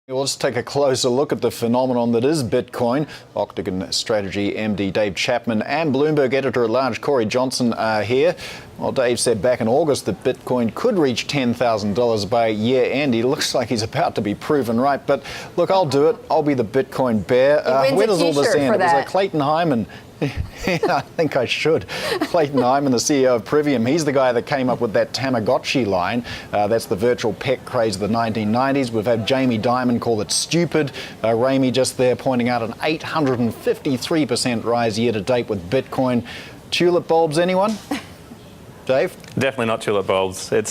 Well, let's take a closer look at the phenomenon that is Bitcoin. Octagon Strategy MD Dave Chapman and Bloomberg editor-at-large Corey Johnson are here. Well, Dave said back in August that Bitcoin could reach $10,000 by year end. He looks like he's about to be proven right. But look, I'll do it. I'll be the Bitcoin bear. Where does all this end? It was like Clayton Hyman. Yeah, I think I should. Clayton Hyman, the CEO of Privium, he's the guy that came up with that Tamagotchi line. That's the virtual pet craze of the 1990s. We've had Jamie Dimon call it stupid. Ramey just there pointing out an 853% rise year to date with Bitcoin. Tulip bulbs, anyone? Dave? Definitely not tulip bulbs. It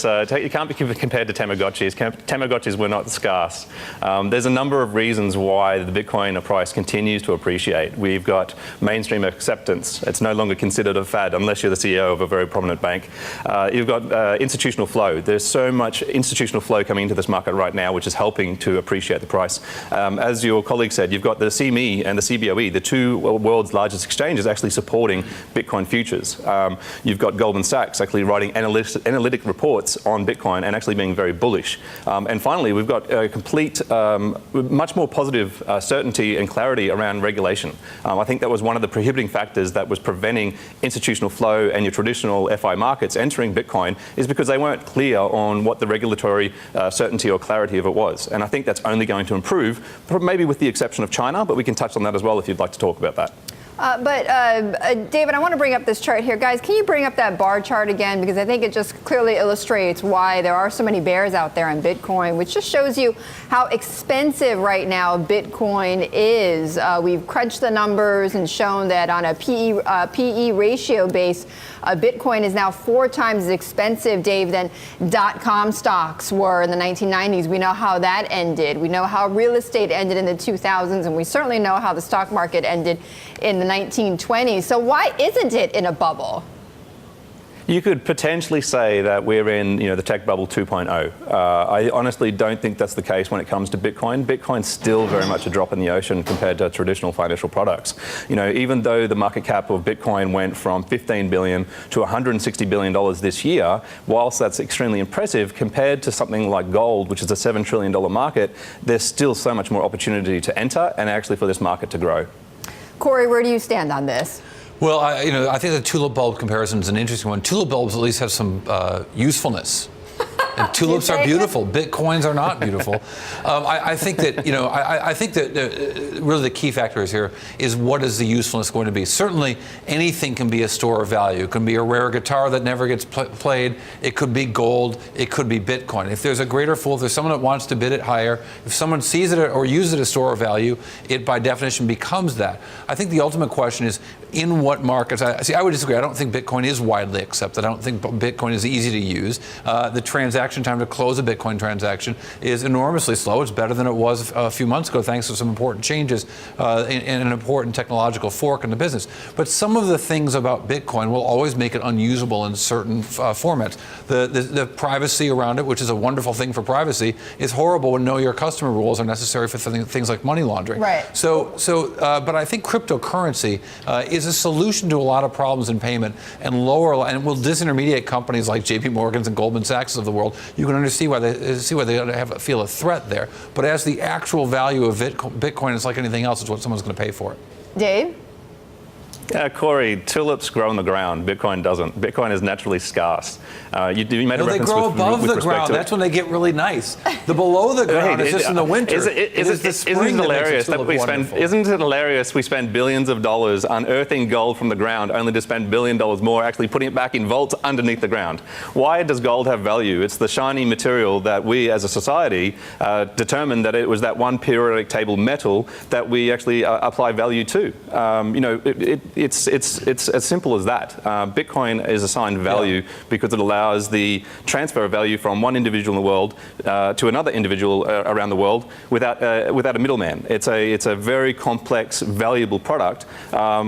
can't be compared to Tamagotchis. Tamagotchis were not scarce. There's a number of reasons why the Bitcoin price continues to appreciate. We've got mainstream acceptance. It's no longer considered a fad unless you're the CEO of a very prominent bank. You've got institutional flow. There's so much institutional flow coming into this market right now, which is helping to appreciate the price. As your colleague said, you've got the CME and the CBOE, the two world's largest exchanges, actually supporting Bitcoin futures. You've got Goldman Sachs actually writing analytic reports on Bitcoin and actually being very bullish. And finally, we've got a complete, much more positive certainty and clarity around regulation. I think that was one of the prohibiting factors that was preventing institutional flow and your traditional FI markets entering Bitcoin, is because they weren't clear on what the regulatory certainty or clarity of it was. And I think that's only going to improve, maybe with the exception of China, but we can touch on that as well if you'd like to talk about that. David, I want to bring up this chart here. Guys, can you bring up that bar chart again? Because I think it just clearly illustrates why there are so many bears out there on Bitcoin, which just shows you how expensive right now Bitcoin is. We've crunched the numbers and shown that on a PE ratio base, Bitcoin is now 4 times as expensive, Dave, than .com stocks were in the 1990s. We know how that ended. We know how real estate ended in the 2000s, and we certainly know how the stock market ended in the 1920s. So why isn't it in a bubble? You could potentially say that we're in, the tech bubble 2.0. I honestly don't think that's the case when it comes to Bitcoin. Bitcoin's still very much a drop in the ocean compared to traditional financial products. Even though the market cap of Bitcoin went from $15 billion to $160 billion this year, whilst that's extremely impressive compared to something like gold, which is a $7 trillion market, there's still so much more opportunity to enter and actually for this market to grow. Corey, where do you stand on this? Well, I think the tulip bulb comparison is an interesting one. Tulip bulbs at least have some usefulness. And tulips are beautiful. Bitcoins are not beautiful. I think that really the key factor is here is what is the usefulness going to be. Certainly, anything can be a store of value. It can be a rare guitar that never gets played. It could be gold. It could be Bitcoin. If there's a greater fool, if there's someone that wants to bid it higher, if someone sees it or uses it as a store of value, it by definition becomes that. I think the ultimate question is in what markets. I would disagree. I don't think Bitcoin is widely accepted. I don't think Bitcoin is easy to use. The transaction time to close a Bitcoin transaction is enormously slow. It's better than it was a few months ago, thanks to some important changes in an important technological fork in the business. But some of the things about Bitcoin will always make it unusable in certain formats. The privacy around it, which is a wonderful thing for privacy, is horrible when know your customer rules are necessary for things like money laundering. Right. But I think cryptocurrency is a solution to a lot of problems in payment and will disintermediate companies like JP Morgan's and Goldman Sachs of the world. You can see why they feel a threat there. But as the actual value of Bitcoin is like anything else, it's what someone's going to pay for it. Dave? Yeah, Corey, tulips grow on the ground. Bitcoin doesn't. Bitcoin is naturally scarce. You made a reference they grow above the ground. That's when they get really nice. The below the ground is just in the winter. Isn't it hilarious that we spend? Isn't it hilarious we spend billions of dollars unearthing gold from the ground, only to spend $1 billion more actually putting it back in vaults underneath the ground? Why does gold have value? It's the shiny material that we, as a society, determined that it was that one periodic table metal that we actually apply value to. It's as simple as that. Bitcoin is assigned value because it allows the transfer of value from one individual in the world to another individual around the world without a middleman. It's a very complex, valuable product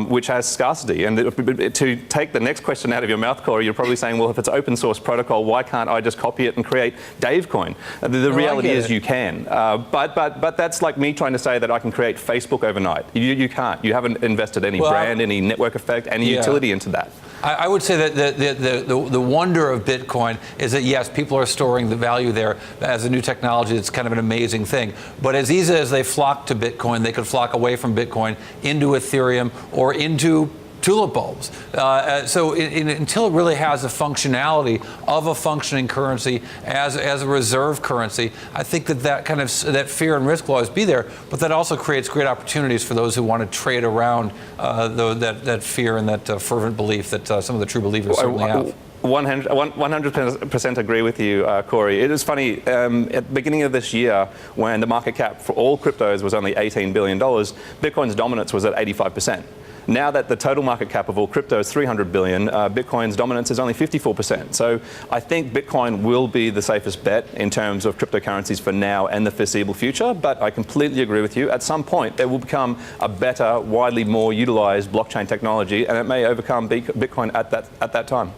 which has scarcity. And to take the next question out of your mouth, Corey, you're probably saying, well, if it's open source protocol, why can't I just copy it and create Davecoin? The reality is you can. But that's like me trying to say that I can create Facebook overnight. You can't. You haven't invested any brand, any network effect, any utility into that. I would say that the wonder of Bitcoin is that, yes, people are storing the value there as a new technology. It's kind of an amazing thing. But as easy as they flock to Bitcoin, they could flock away from Bitcoin into Ethereum or into tulip bulbs. Until it really has the functionality of a functioning currency as a reserve currency, I think that fear and risk will always be there. But that also creates great opportunities for those who want to trade around that fear and that fervent belief that some of the true believers certainly have. 100% agree with you, Corey. It is funny, at the beginning of this year, when the market cap for all cryptos was only $18 billion, Bitcoin's dominance was at 85%. Now that the total market cap of all crypto is $300 billion, Bitcoin's dominance is only 54%. So I think Bitcoin will be the safest bet in terms of cryptocurrencies for now and the foreseeable future. But I completely agree with you. At some point, there will become a better, widely more utilized blockchain technology, and it may overcome Bitcoin at that time.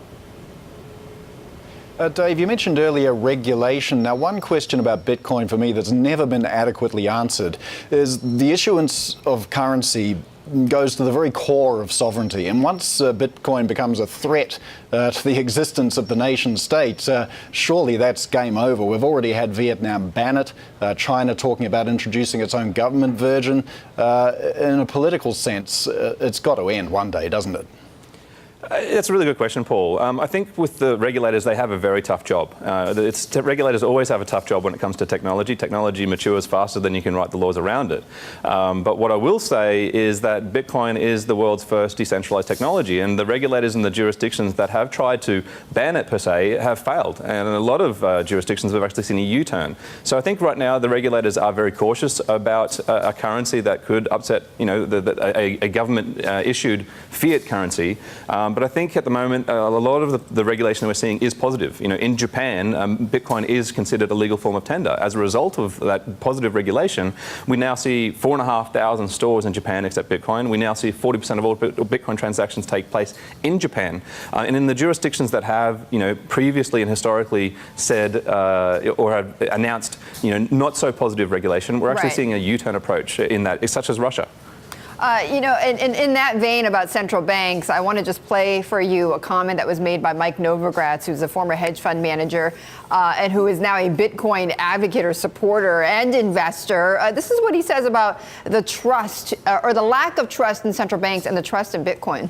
Dave, you mentioned earlier regulation. Now, one question about Bitcoin for me that's never been adequately answered is the issuance of currency goes to the very core of sovereignty. And once Bitcoin becomes a threat to the existence of the nation state, surely that's game over. We've already had Vietnam ban it, China talking about introducing its own government version. In a political sense, it's got to end one day, doesn't it? That's a really good question, Paul. I think with the regulators, they have a very tough job. Regulators always have a tough job when it comes to technology. Technology matures faster than you can write the laws around it. But what I will say is that Bitcoin is the world's first decentralized technology, and the regulators in the jurisdictions that have tried to ban it per se have failed. And a lot of jurisdictions have actually seen a U-turn. So I think right now the regulators are very cautious about a currency that could upset, a government-issued fiat currency. But I think at the moment, a lot of the regulation that we're seeing is positive. In Japan, Bitcoin is considered a legal form of tender. As a result of that positive regulation, we now see 4,500 stores in Japan accept Bitcoin. We now see 40% of all Bitcoin transactions take place in Japan. And in the jurisdictions that have, previously and historically said or have announced, not so positive regulation, we're actually seeing a U-turn approach in that, such as Russia. In that vein about central banks, I want to just play for you a comment that was made by Mike Novogratz, who's a former hedge fund manager and who is now a Bitcoin advocate or supporter and investor. This is what he says about the trust or the lack of trust in central banks and the trust in Bitcoin.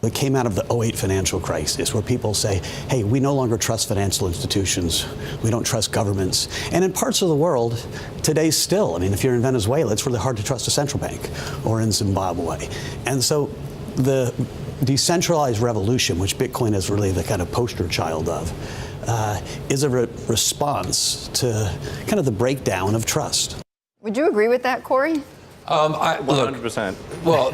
It came out of the 2008 financial crisis, where people say, hey, we no longer trust financial institutions. We don't trust governments. And in parts of the world, today still, if you're in Venezuela, it's really hard to trust a central bank, or in Zimbabwe. And so the decentralized revolution, which Bitcoin is really the kind of poster child of, is a response to kind of the breakdown of trust. Would you agree with that, Corey? 100%. Well,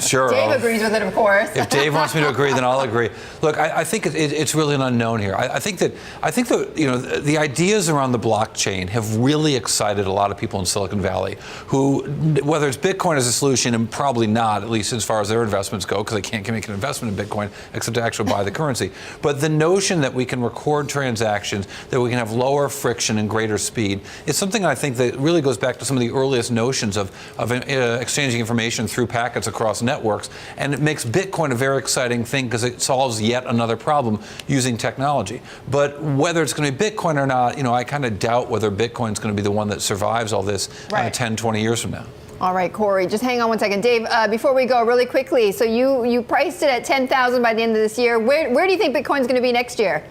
sure. Dave agrees with it, of course. If Dave wants me to agree, then I'll agree. Look, I think it's really an unknown here. I think that the ideas around the blockchain have really excited a lot of people in Silicon Valley, who, whether it's Bitcoin as a solution, and probably not, at least as far as their investments go, because they can't make an investment in Bitcoin except to actually buy the currency. But the notion that we can record transactions, that we can have lower friction and greater speed, is something I think that really goes back to some of the earliest notions of exchanging information through packets across networks, and it makes Bitcoin a very exciting thing because it solves yet another problem using technology. But whether it's going to be Bitcoin or not, I kind of doubt whether Bitcoin's going to be the one that survives all this 10, 20 years from now. All right, Corey, just hang on one second. Dave, before we go, really quickly, so you priced it at 10,000 by the end of this year. Where do you think Bitcoin's going to be next year?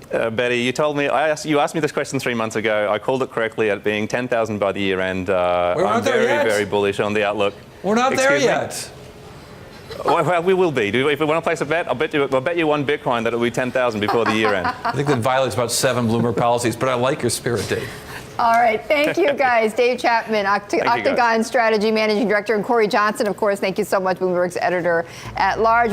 Betty, you told me, you asked me this question 3 months ago. I called it correctly at being 10,000 by the year end. I'm very bullish on the outlook. We're not there yet. Well, we will be. If we want to place a bet, I'll bet you one Bitcoin that it'll be 10,000 before the year end. I think that violates about 7 Bloomberg policies, but I like your spirit, Dave. All right, thank you guys. Dave Chapman, Octagon Strategy Managing Director, and Corey Johnson, of course, thank you so much, Bloomberg's editor at large.